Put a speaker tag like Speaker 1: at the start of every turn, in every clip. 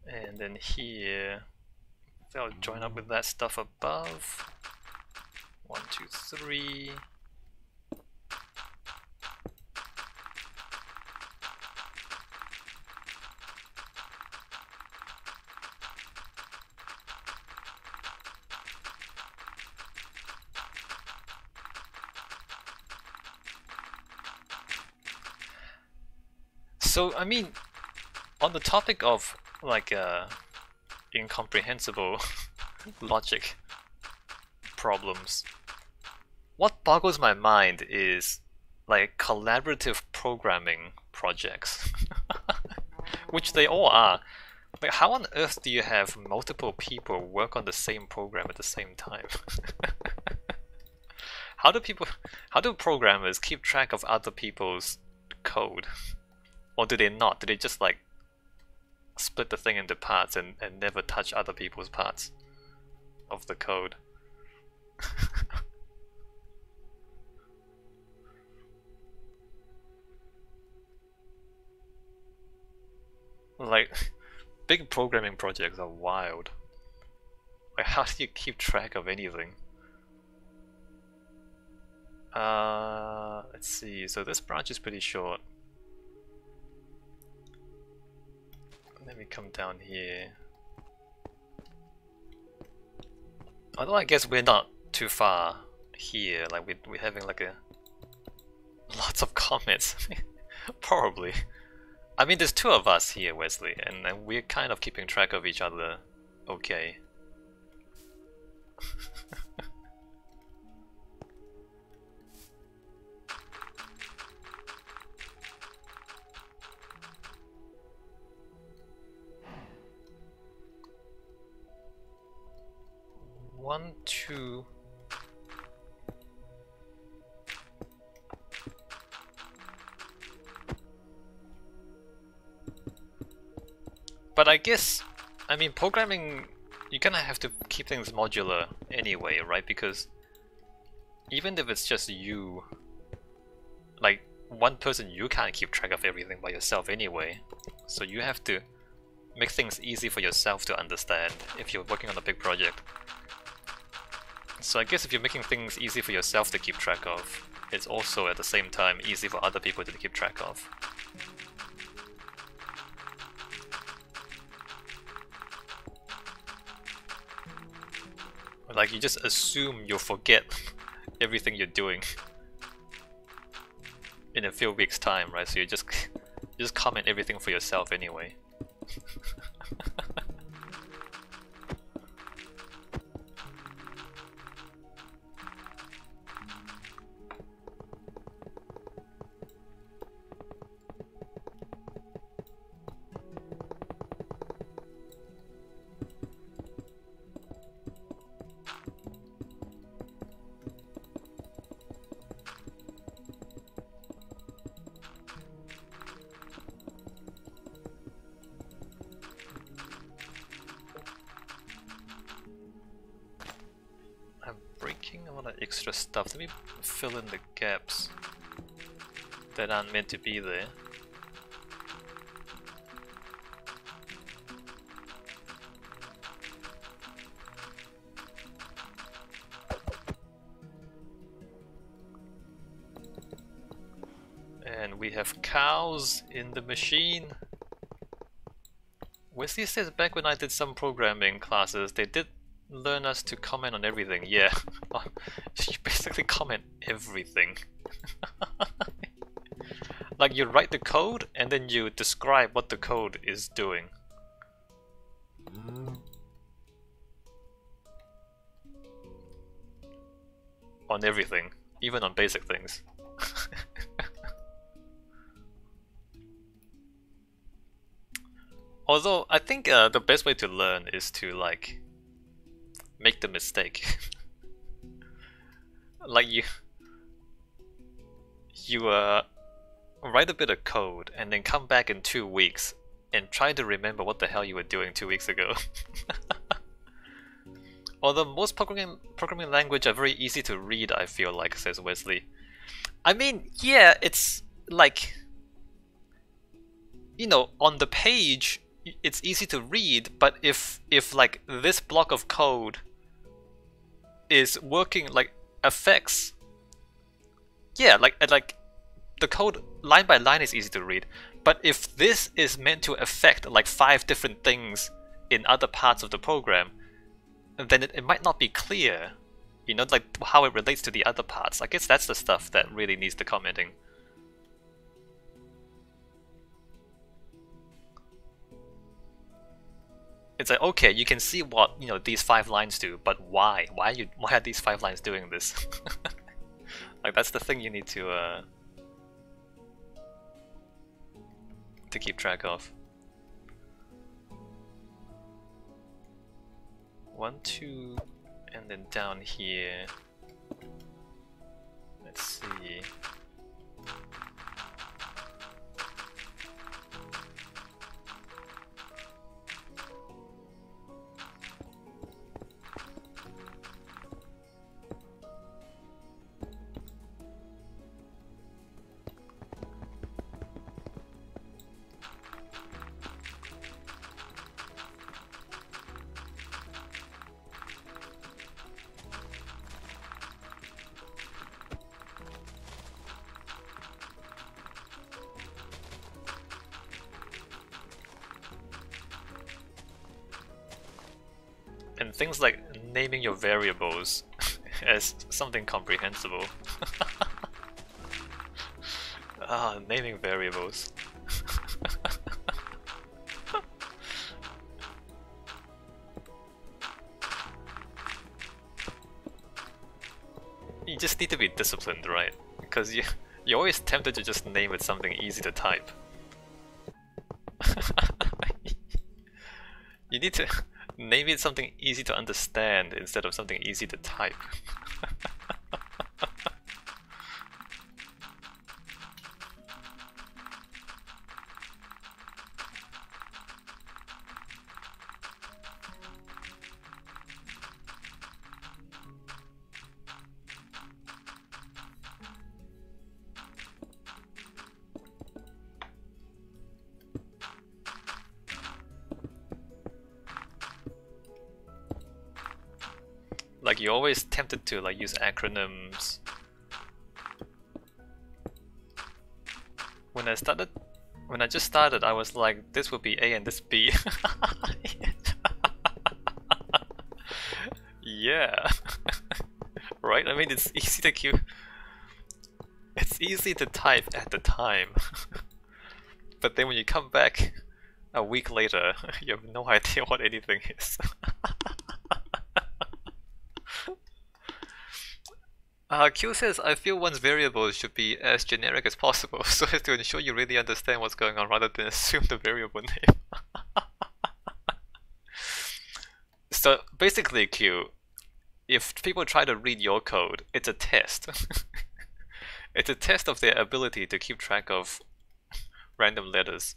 Speaker 1: And then here, they'll join up with that stuff above. 1, 2, 3. So, I mean, on the topic of like incomprehensible logic problems, what boggles my mind is like collaborative programming projects, which they all are. Like, how on earth do you have multiple people work on the same program at the same time? How do programmers keep track of other people's code? Or do they not? Do they just like split the thing into parts and never touch other people's parts of the code? Like, big programming projects are wild. Like, how do you keep track of anything? Let's see, so this branch is pretty short. Let me come down here. Although I guess we're not too far here, like we're having like lots of comments. Probably. I mean, there's 2 of us here, Wesley, and we're kind of keeping track of each other. Okay. One, 2. But I guess, I mean, programming, you're gonna have to keep things modular anyway, right? Because even if it's just you, like one person, you can't keep track of everything by yourself anyway. So you have to make things easy for yourself to understand if you're working on a big project. So I guess if you're making things easy for yourself to keep track of, it's also at the same time easy for other people to keep track of. Like, you just assume you'll forget everything you're doing in a few weeks' time, right? So you just comment everything for yourself anyway. Extra stuff. Let me fill in the gaps that aren't meant to be there. And we have cows in the machine. Wesley says back when I did some programming classes, they did learn us to comment on everything. Yeah, you basically comment everything. Like, you write the code and then you describe what the code is doing. On everything, even on basic things. Although, I think the best way to learn is to, like, make the mistake. Like, you write a bit of code and then come back in 2 weeks and try to remember what the hell you were doing 2 weeks ago. Although most programming language are very easy to read, I feel like, says Wesley. I mean, yeah, it's like, you know, on the page it's easy to read, but if like this block of code is working, like affects, yeah, like the code line by line is easy to read, but if this is meant to affect like 5 different things in other parts of the program, then it might not be clear, you know, like how it relates to the other parts. I guess that's the stuff that really needs the commenting. It's like, okay, you can see what, you know, these 5 lines do, but why? Why are these 5 lines doing this? Like, that's the thing you need to keep track of. 1, 2, and then down here. Let's see. And things like naming your variables as something comprehensible. Ah, naming variables. You just need to be disciplined, right? Because you're always tempted to just name it something easy to type. You need to name it something easy to understand instead of something easy to type. Like, you're always tempted to like use acronyms. When I just started, I was like, this will be A and this B. Yeah. Right? I mean, it's easy to it's easy to type at the time. But then when you come back a week later, you have no idea what anything is. Q says, I feel one's variables should be as generic as possible so as to ensure you really understand what's going on rather than assume the variable name. So basically, Q, if people try to read your code, it's a test. It's a test of their ability to keep track of random letters.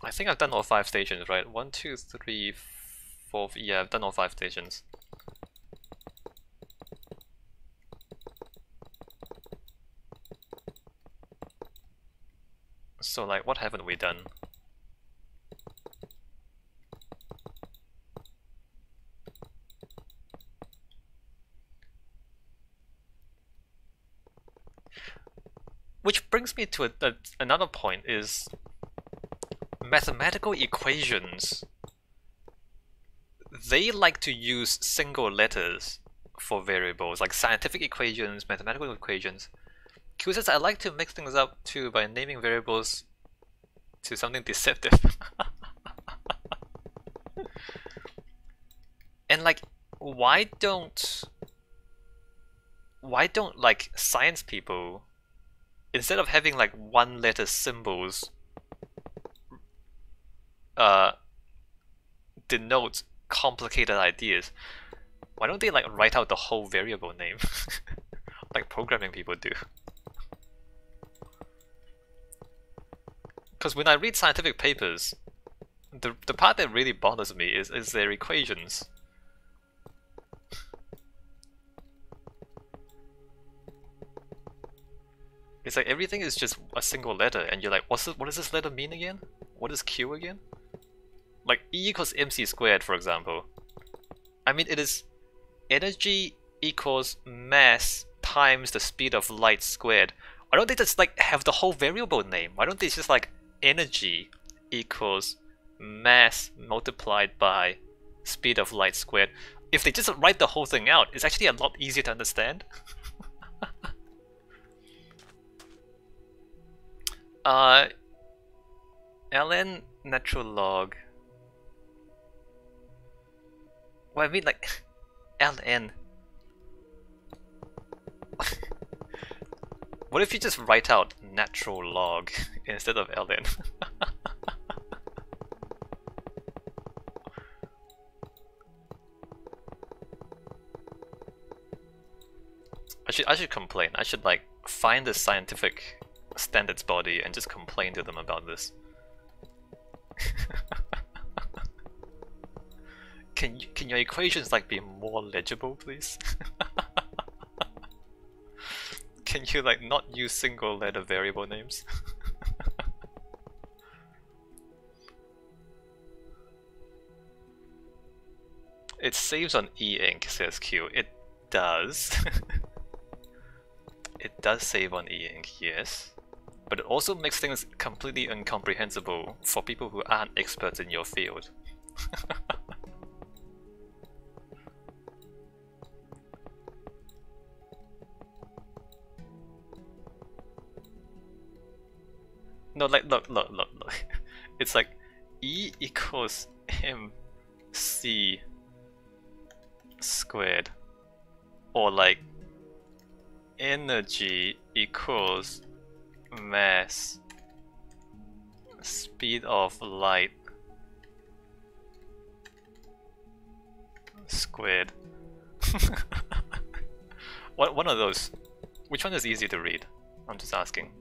Speaker 1: I think I've done all 5 stations, right? 1, 2, 3, 4. Yeah, I've done all 5 stations. So, like, what haven't we done? Which brings me to another point, is mathematical equations. They like to use single letters for variables, like scientific equations, mathematical equations. Q says, I like to mix things up too by naming variables to something deceptive. And like, why don't like science people, instead of having like 1-letter symbols denote complicated ideas, why don't they like write out the whole variable name like programming people do? Because when I read scientific papers, the part that really bothers me is their equations. It's like everything is just a single letter, and you're like, what does this letter mean again? What is Q again? Like E equals mc squared, for example. I mean, it is energy equals mass times the speed of light squared. Why don't they just like have the whole variable name? Why don't they just like energy equals mass multiplied by speed of light squared? If they just write the whole thing out, it's actually a lot easier to understand. ln natural log. Well, I mean like ln. What if you just write out natural log instead of ln? I should complain. I should like find the scientific standards body and just complain to them about this. Can your equations like be more legible, please? Can you like not use single letter variable names? It saves on e-ink, says Q. It does. It does save on e-ink, yes. But it also makes things completely incomprehensible for people who aren't experts in your field. No, like, look. It's like E equals mc squared. Or like energy equals mass speed of light squared. One of those. Which one is easy to read? I'm just asking.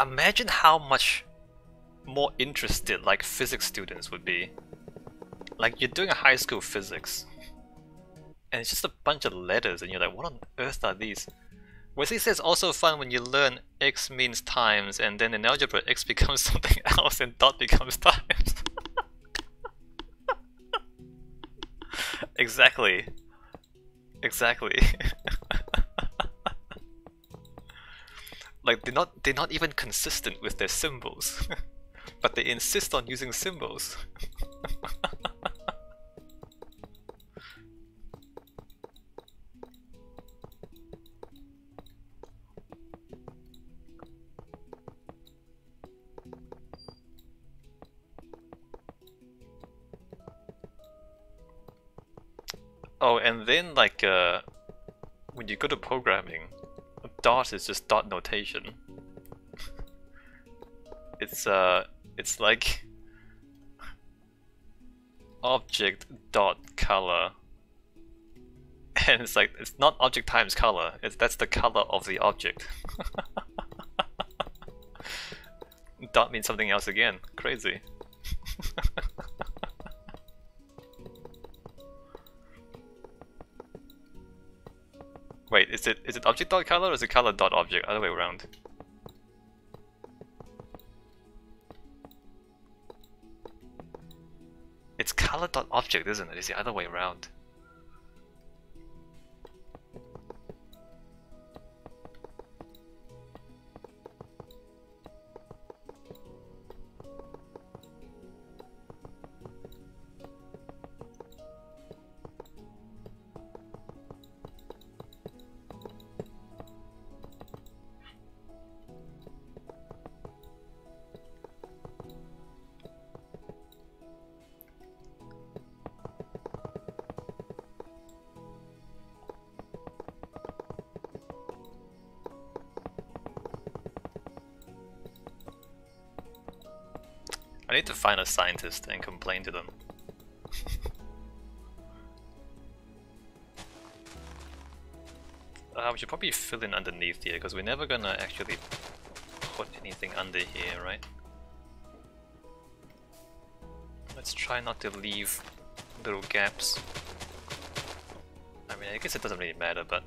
Speaker 1: Imagine how much more interested like physics students would be. Like you're doing a high school physics and it's just a bunch of letters and you're like, what on earth are these? Wesley says also fun when you learn x means times and then in algebra x becomes something else and dot becomes times. Exactly. Like they're not even consistent with their symbols. But they insist on using symbols. Oh, and then like when you go to programming, dot is just dot notation. It's like object dot color, and it's like it's not object times color. That's the color of the object. Dot means something else again. Crazy. Wait, is it object dot color or is it color dot object? Other way around. It's color dot object, isn't it? It's the other way around. I need to find a scientist and complain to them. We should probably fill in underneath here, because we're never gonna actually put anything under here, right? Let's try not to leave little gaps. I mean, I guess it doesn't really matter, but...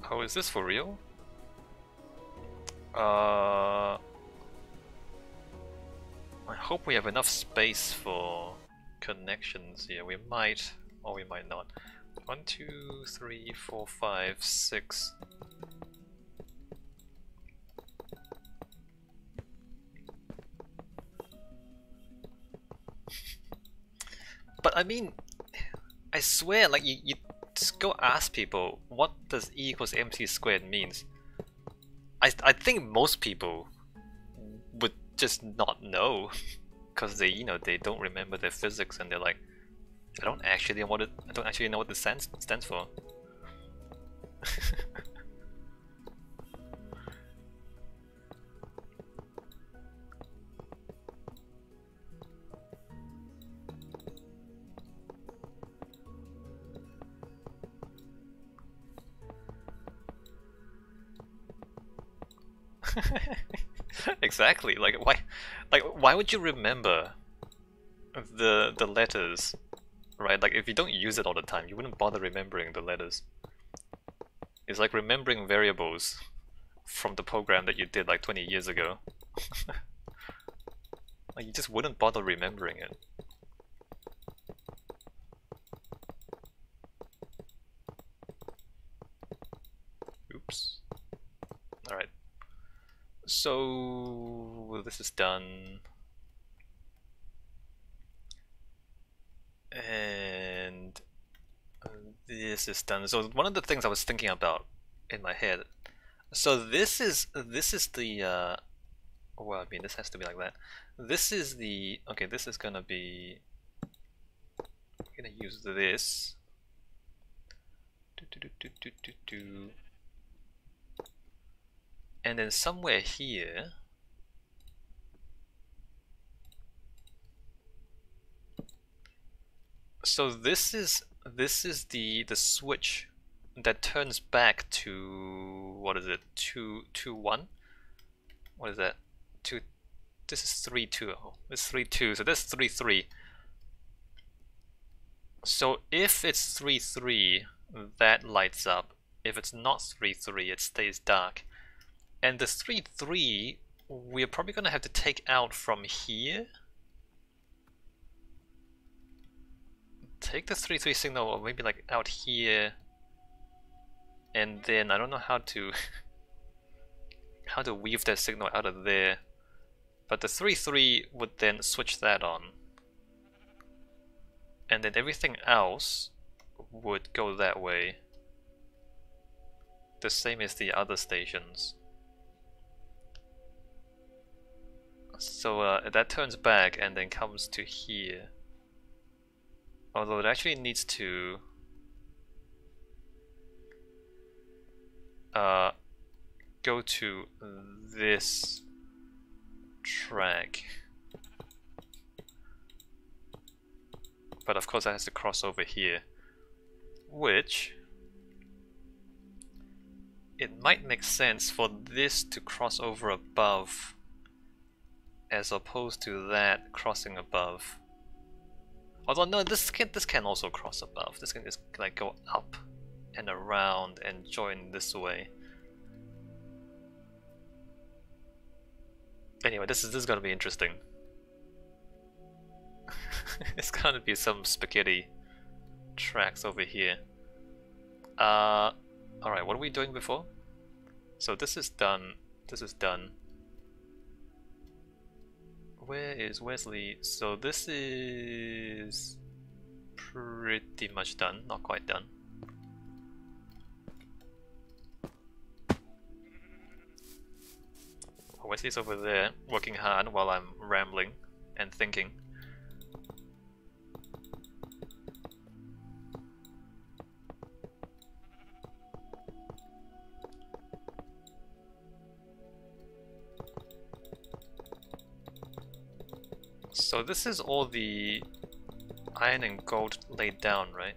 Speaker 1: Oh, is this for real? I hope we have enough space for connections here. We might, or we might not. 1, 2, 3, 4, 5, 6. But I mean, I swear, like you just go ask people what does E equals mc squared means. I think most people would just not know, because they they don't remember their physics and they're like, I don't actually know what this stands for. Exactly. Like why would you remember the letters, right? Like if you don't use it all the time, you wouldn't bother remembering the letters. It's like remembering variables from the program that you did like 20 years ago. Like you just wouldn't bother remembering it. Oops. Alright. So this is done. And this is done. So one of the things I was thinking about in my head. So this is the well, I mean this has to be like that. This is the okay. This is gonna be. I'm gonna use this. And then somewhere here. So this is the switch that turns back to what is it? 2 1. What is that? 2. This is 3 2. Oh, this is 3 2. So this is 3 3. So if it's 3 3, that lights up. If it's not 3 3, it stays dark. And the 3 3, we're probably gonna have to take out from here. Take the 3 3 signal, or maybe like out here, and then I don't know how to how to weave that signal out of there, but the 3 3 would then switch that on, and then everything else would go that way, the same as the other stations. So that turns back and then comes to here. Although it actually needs to go to this track. But of course it has to cross over here, which it might make sense for this to cross over above as opposed to that crossing above. Although no, this can also cross above. This can just like go up and around and join this way. Anyway, this is gonna be interesting. It's gonna be some spaghetti tracks over here. Alright, what are we doing before? So this is done. This is done. Where's Lee? So this is pretty much done, not quite done. Wesley's over there working hard while I'm rambling and thinking. So this is all the iron and gold laid down, right?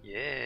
Speaker 1: Yeah.